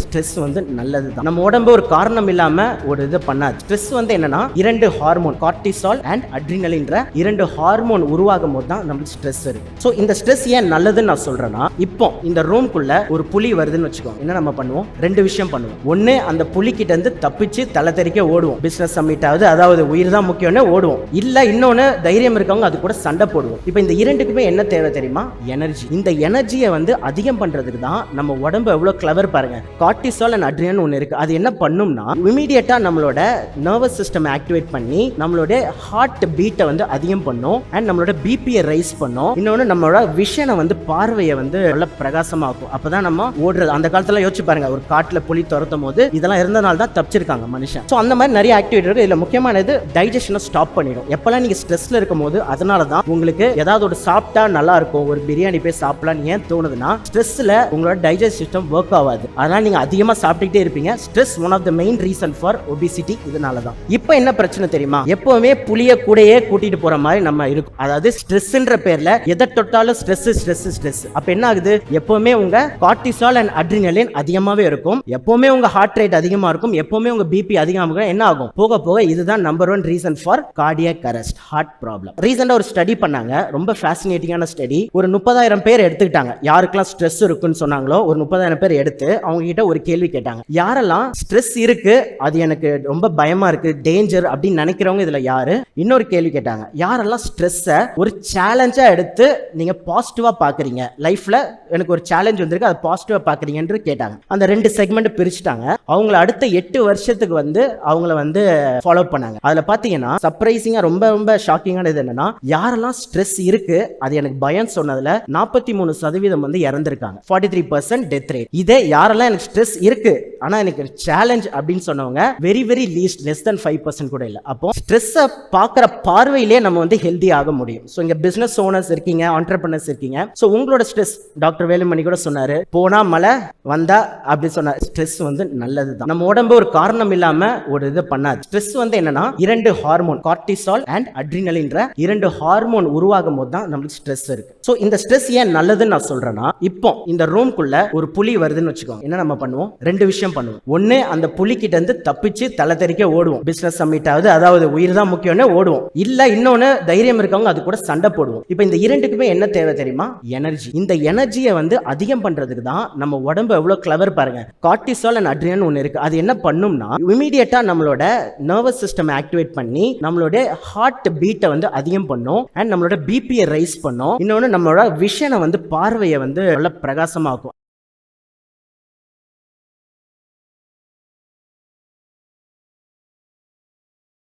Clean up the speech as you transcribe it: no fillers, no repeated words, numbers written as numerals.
Stress வந்து நல்லது தான். நம்ம உடம்பு ஒரு காரணம் இல்லாம ஒரு இது பண்ணாது. ஸ்ட்ரெஸ் வந்து என்னன்னா இரண்டு ஹார்மோன் கார்டிசால் அண்ட் அட்ரினலின்ற இரண்டு ஹார்மோன் உருவாகும் போது தான் நமக்கு ஸ்ட்ரெஸ் இருக்கு. ஸோ இந்த ஸ்ட்ரெஸ் ஏன் நல்லதுன்னு நான் சொல்றேன்னா, இப்போ இந்த ரூம்குள்ள ஒரு புலி வருதுன்னு வச்சுக்கோங்க, என்ன நம்ம பண்ணுவோம்? ரெண்டு விஷயம் பண்ணுவோம். ஒன்னு, அந்த புலி கிட்ட இருந்து தப்பிச்சு தலை தெறிக்க ஓடுவோம். பிசினஸ் சம்மிட் ஆகுது, அதாவது உயிர் தான் முக்கியம்னு ஓடுவோம். இல்ல இன்னொன்னு, தைரியம் இருக்கவங்க அது கூட சண்டை போடுவோம். இப்போ இந்த இரண்டுக்குமே என்ன தேவை தெரியுமா? எனர்ஜி. இந்த எனர்ஜியை வந்து அதிகம் பண்றதுக்கு தான் நம்ம உடம்பு எவ்வளவு கிளவர் பாருங்க. கார்டிசால் அண்ட் அட்ரினல் ஒன்று இருக்கு. அது என்ன பண்ணும்னா, இமிடியேட்டா நம்மளோட நர்வஸ் சிஸ்டம் ஆக்டிவேட் பண்ணி நம்மளோட ஹார்ட் பீட்டை வந்து அதிகம் பண்ணும் அண்ட் நம்மளோட பிபியை ரைஸ் பண்ணும். இன்னொன்று, நம்மளோட விஷனை வந்து பார்வையை வந்து நல்ல பிரகாசமாக்கும். அப்பதான் நம்ம ஓடுறது. அந்த காலத்துல யோசிச்சு பாருங்க, ஒரு காட்டுல புலி துரத்தும் போது இதெல்லாம் இருந்தனால தான் தப்பிச்சிருக்காங்க மனுஷன். ஸோ அந்த மாதிரி நிறைய ஆக்டிவிட்டி இருக்கு. இதுல முக்கியமானது டைஜஷனை ஸ்டாப் பண்ணிடும். எப்பெல்லாம் நீங்க ஸ்ட்ரெஸ்ல இருக்கும் போது, அதனால தான் உங்களுக்கு ஏதாவது ஒரு சாப்பிட்டா நல்லா இருக்கும், ஒரு பிரியாணி போய் சாப்பிடலாம்னு ஏன் தோணுதுன்னா, ஸ்ட்ரெஸ்ல உங்களோட டைஜஸ்ட் சிஸ்டம் ஒர்க் ஆகாது. அதனால நீங்க அதிகமா சாப்பிட்டுட்டே இருப்பீங்க. Stress one of the main reason for obesity. இதனால தான். இப்போ என்ன பிரச்சனை தெரியுமா? எப்பவுமே புளிய கூடையே கூட்டிட்டு போற மாதிரி நம்ம இருக்கும். அதாவது ஸ்ட்ரெஸ்ன்ற பேர்ல எதை தொட்டாலும் ஸ்ட்ரெஸ் ஸ்ட்ரெஸ் ஸ்ட்ரெஸ். அப்ப என்ன ஆகுது? எப்பவுமே உங்க கார்டிசால் அண்ட் அட்ரினலின் அதிகமாவே இருக்கும். எப்பவுமே உங்க ஹார்ட் ரேட் அதிகமா இருக்கும். எப்பவுமே உங்க பிபி அதிகமா இருக்கும். என்ன ஆகும்? போக போக இதுதான் number 1 reason for cardiac arrest, heart problem. ரீசெண்டா ஒரு ஸ்டடி பண்ணாங்க, ரொம்ப ஃபேசினேட்டிங்கான ஸ்டடி. ஒரு 30,000 பேர் எடுத்துக்கிட்டாங்க. யாருக்கெல்லாம் ஸ்ட்ரெஸ் இருக்குன்னு சொன்னாங்களோ ஒரு 30,000 பேர் எடுத்து அவங்க கிட்ட ஒரு கேள்வி கேட்டாங்க. யாரெல்லாம் ஸ்ட்ரெஸ் இருக்கு, அது எனக்கு ரொம்ப பயமா இருக்கு, டேஞ்சர் அப்படின்னு நினைக்கிறவங்க இதுல யாரு? இன்னொரு கேள்வி கேட்டாங்க, யாரெல்லாம் ஸ்ட்ரெஸ்ஸை ஒரு சேலஞ்சா எடுத்து நீங்க பாசிட்டிவா பாக்குறீங்க, லைஃப்ல எனக்கு ஒரு சேலஞ்ச் வந்திருக்கு அதை பாசிட்டிவா பாக்குறீங்கன்னு கேட்டாங்க. அந்த 2 செக்மெண்ட் பிரிச்சுட்டாங்க. அவங்கள அடுத்த 8 வருஷத்துக்கு வந்து அவங்கள வந்து ஃபாலோ பண்ணாங்க. அதுல பாத்தீங்கன்னா சர்ப்ரைசிங்கா ரொம்ப ரொம்ப ஷாக்கிங்கானது என்னன்னா, யாரெல்லாம் ஸ்ட்ரெஸ் இருக்கு அது எனக்கு பயம் சொன்னதுல 43% வந்து இறந்திருக்காங்க. 43% டெத் ரேட். இதே யாரெல்லாம் எனக்கு ஸ்ட்ரெஸ் இருக்கு ஆனா எனக்கு சேலஞ்ச் அப்படின்னு சொன்னவங்க very very least, less than 5% கூட இல்ல. அப்போ ஸ்ட்ரெஸ்ஸை பார்க்குற பார்வையிலே நம்ம வந்து ஹெல்தி ஆக முடியும். ஸோ இங்க பிசினஸ் ஓனர்ஸ் இருக்கீங்க, ஆண்டர்பிரனர்ஸ் இருக்கீங்க. ஸோ உங்களோட ஸ்ட்ரெஸ், டாக்டர் வேலுமணி கூட சொன்னாரு, போனா மழை வந்தா அப்படி சொன்னார். ஸ்ட்ரெஸ் வந்து நல்லது தான். நம்ம உடம்பு ஒரு காரணம் இல்லாம ஒரு இது பண்ணாது. ஸ்ட்ரெஸ் வந்து என்னன்னா இரண்டு ஹார்மோன் கார்டிசால் அண்ட் அட்ரினலின்ற இரண்டு ஹார்மோன் உருவாகும் போது தான் நமக்கு ஸ்ட்ரெஸ் இருக்கு. ஸோ இந்த ஸ்ட்ரெஸ் ஏன் நல்லதுன்னு நான் சொல்றேன்னா, இப்போ இந்த ரூம்குள்ள ஒரு புலி வருதுன்னு வச்சுக்கோங்க, என்ன நம்ம பண்ணுவோம்? ரெண்டு விஷயம் பண்ணுவோம். ஒன்னு, அந்த புலி கிட்ட இருந்து தப்பிச்சு தலை தெறிக்க ஓடுவோம். பிசினஸ் சம்மிட் ஆகுது, அதாவது உயிர் தான் முக்கியம்னு ஓடுவோம். இல்ல இன்னொன்னு, தைரியம் இருக்கவங்க அது கூட சண்டை போடுவோம். இப்போ இந்த இரண்டுக்குமே என்ன தேவை தெரியுமா? எனர்ஜி. இந்த எனர்ஜியை வந்து அதிகம் பண்றதுக்கு தான் நம்ம உடம்பு எவ்வளவு கிளவர் பாருங்க. கார்டிசால் அண்ட் அட்ரினல் ஒன்று இருக்கு. அது என்ன பண்ணும்னா, இமிடியேட்டா நம்மளோட நர்வஸ் சிஸ்டம் ஆக்டிவேட் பண்ணி நம்மளோட ஹார்ட் பீட்டை வந்து அதிகம் பண்ணும் அண்ட் நம்மளோட பிபியை ரைஸ் பண்ணும். இன்னொன்னு, நம்மளோட விஷனை வந்து பார்வையை வந்து நல்ல பிரகாசமாக்கும்.